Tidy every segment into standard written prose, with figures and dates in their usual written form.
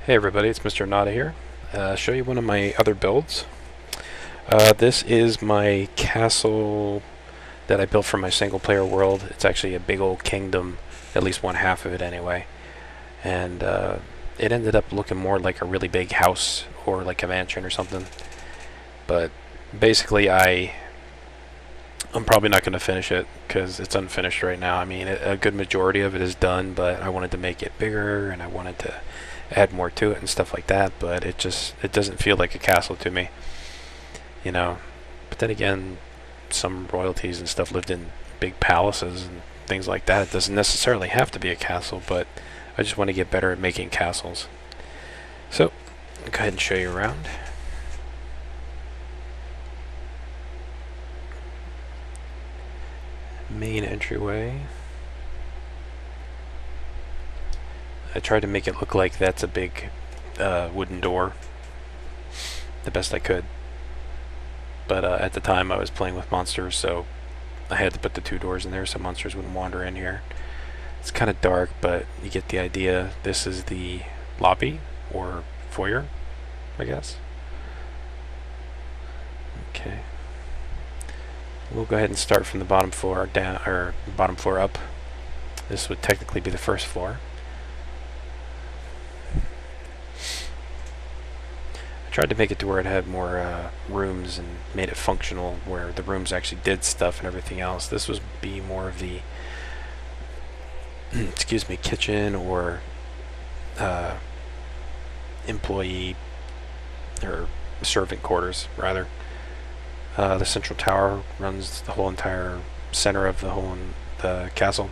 Hey everybody, it's Mr. Nada here. Show you one of my other builds. This is my castle that I built for my single player world. It's actually a big old kingdom, at least one half of it anyway. And it ended up looking more like a really big house or like a mansion or something. But basically I'm probably not going to finish it because it's unfinished right now. I mean, a good majority of it is done, but I wanted to make it bigger and I wanted to add more to it and stuff like that, but it doesn't feel like a castle to me, you know. But then again, some royalties and stuff lived in big palaces and things like that. It doesn't necessarily have to be a castle, but I just want to get better at making castles. So I'll go ahead and show you around. Main entryway. I tried to make it look like that's a big wooden door the best I could, but at the time I was playing with monsters, so I had to put the two doors in there so monsters wouldn't wander in here. It's kind of dark, but you get the idea. This is the lobby or foyer, I guess. Okay, we'll go ahead and start from the bottom floor down, or bottom floor up. This would technically be the first floor. Tried to make it to where it had more rooms and made it functional, where the rooms actually did stuff and everything else. This was be more of the excuse me, kitchen or employee or servant quarters rather. The central tower runs the whole entire center of the castle,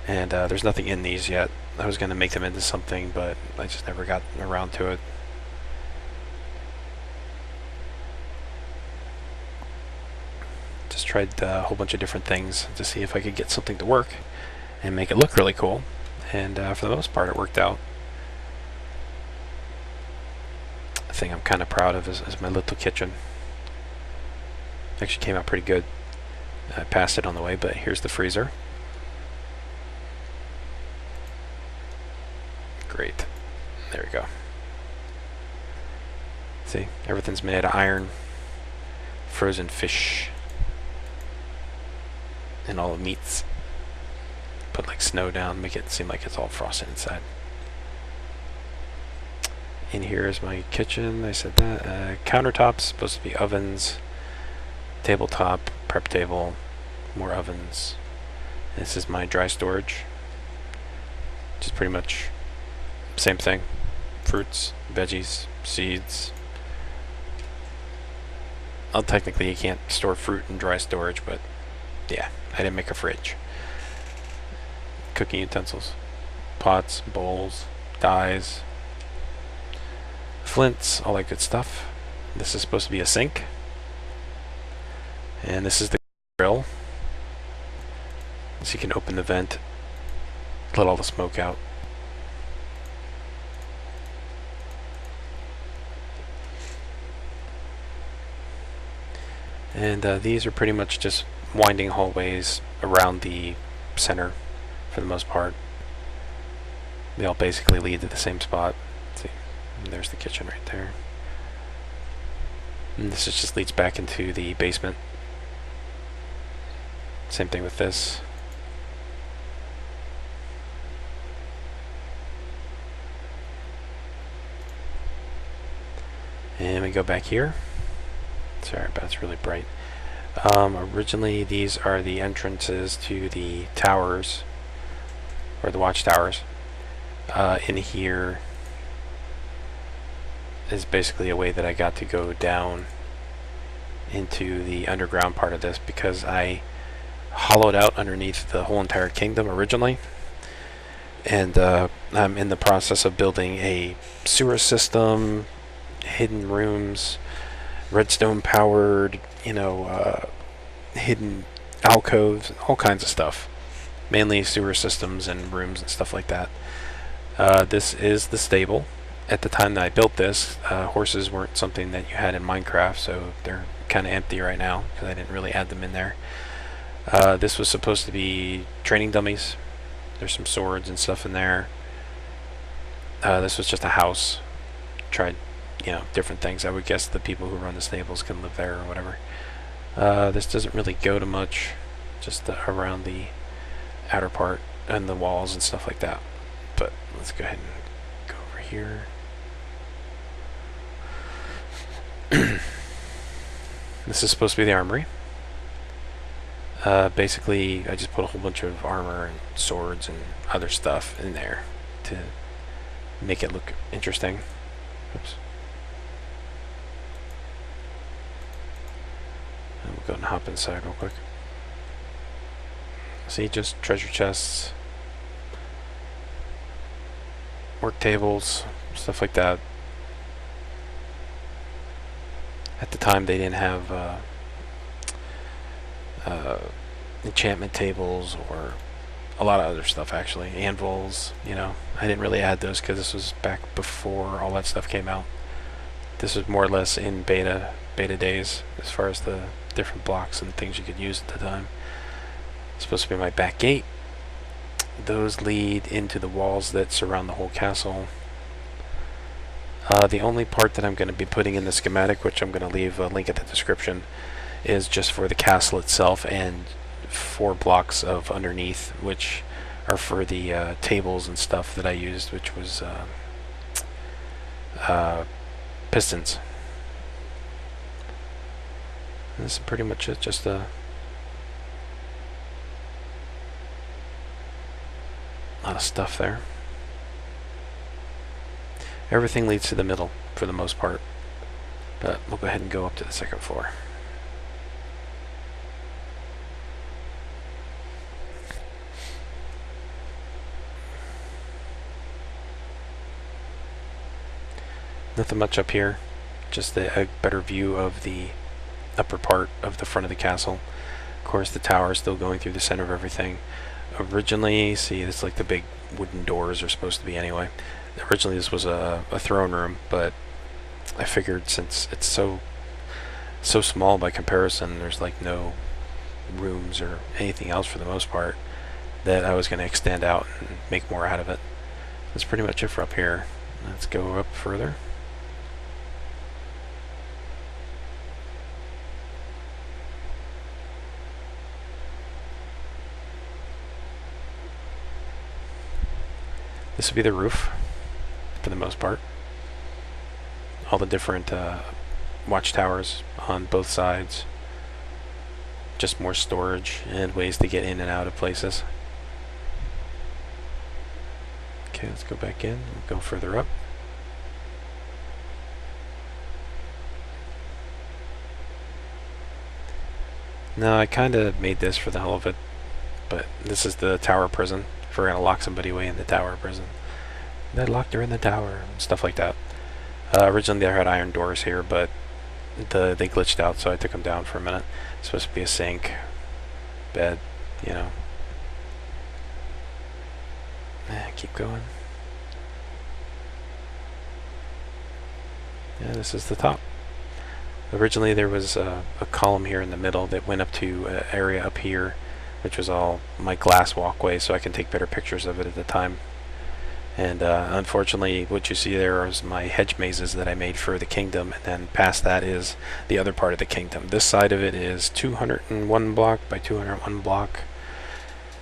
and there's nothing in these yet. I was going to make them into something, but I just never got around to it. Tried a whole bunch of different things to see if I could get something to work and make it look really cool, and for the most part it worked out. The thing I'm kind of proud of is my little kitchen. Actually came out pretty good. I passed it on the way, but here's the freezer. Great. There we go. See, everything's made out of iron. Frozen fish. And all the meats. Put like snow down, make it seem like it's all frosted inside. In here is my kitchen. I said that. Countertops, supposed to be ovens. Tabletop, prep table, more ovens. This is my dry storage, which is pretty much same thing. Fruits, veggies, seeds. Well, technically you can't store fruit in dry storage, but yeah, I didn't make a fridge. Cooking utensils, pots, bowls, dyes, flints, all that good stuff. This is supposed to be a sink. And this is the grill. So you can open the vent, let all the smoke out. And these are pretty much just winding hallways around the center for the most part. They all basically lead to the same spot. See, and there's the kitchen right there. And this just leads back into the basement. Same thing with this. And we go back here. Sorry, but it's really bright. Originally, these are the entrances to the towers, or the watchtowers. In here is basically a way that I got to go down into the underground part of this, because I hollowed out underneath the whole entire kingdom originally, and I'm in the process of building a sewer system, hidden rooms, redstone powered, hidden alcoves, all kinds of stuff. Mainly sewer systems and rooms and stuff like that. This is the stable. At the time that I built this, horses weren't something that you had in Minecraft, so they're kind of empty right now because I didn't really add them in there. This was supposed to be training dummies. There's some swords and stuff in there. This was just a house. Tried, different things. I would guess the people who run the stables can live there or whatever. This doesn't really go to much, just around the outer part and the walls and stuff like that. But let's go ahead and go over here. This is supposed to be the armory. Basically, I just put a whole bunch of armor and swords and other stuff in there to make it look interesting. Oops. And we'll go and hop inside real quick. See, just treasure chests, work tables, stuff like that. At the time, they didn't have enchantment tables or a lot of other stuff, actually. Anvils, I didn't really add those because this was back before all that stuff came out. This was more or less in beta days as far as the different blocks and things you could use at the time. It's supposed to be my back gate. Those lead into the walls that surround the whole castle. The only part that I'm going to be putting in the schematic, which I'm going to leave a link at the description, is just for the castle itself and 4 blocks of underneath, which are for the tables and stuff that I used, which was pistons. And this is pretty much it, just a lot of stuff there. Everything leads to the middle for the most part, but we'll go ahead and go up to the second floor. Nothing much up here, just a better view of the upper part of the front of the castle. Of course, the tower is still going through the center of everything. Originally, see, it's like the big wooden doors are supposed to be anyway. Originally, this was a throne room, but I figured since it's so small by comparison, there's like no rooms or anything else for the most part, that I was going to extend out and make more out of it. That's pretty much it for up here. Let's go up further. This would be the roof, for the most part. All the different watchtowers on both sides. Just more storage and ways to get in and out of places. Okay, let's go back in and go further up. Now, I kind of made this for the hell of it, but this is the tower prison. If we're going to lock somebody away in the tower prison. They locked her in the tower, and stuff like that. Originally they had iron doors here, but they glitched out, so I took them down for a minute. It's supposed to be a sink, bed, Keep going. Yeah, this is the top. Originally there was a column here in the middle that went up to an area up here, which was all my glass walkway, so I can take better pictures of it at the time. And unfortunately, what you see there is my hedge mazes that I made for the kingdom, and then past that is the other part of the kingdom. This side of it is 201 block by 201 block,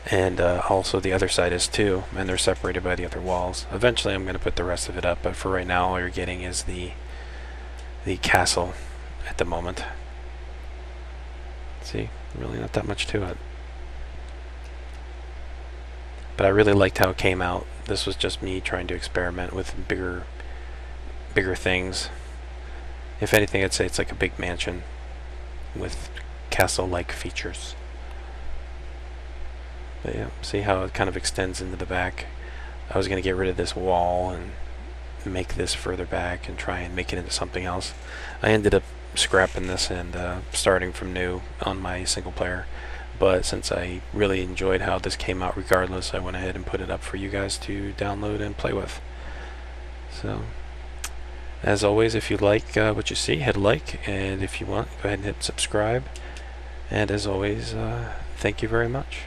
and also the other side is 2, and they're separated by the other walls. Eventually I'm going to put the rest of it up, but for right now all you're getting is the castle at the moment. See, really not that much to it. But I really liked how it came out. This was just me trying to experiment with bigger things. If anything, I'd say it's like a big mansion with castle-like features. But yeah, see how it kind of extends into the back. I was going to get rid of this wall and make this further back and try and make it into something else. I ended up scrapping this and starting from new on my single player. But since I really enjoyed how this came out regardless, I went ahead and put it up for you guys to download and play with. So, as always, if you like what you see, hit like, and if you want, go ahead and hit subscribe. And as always, thank you very much.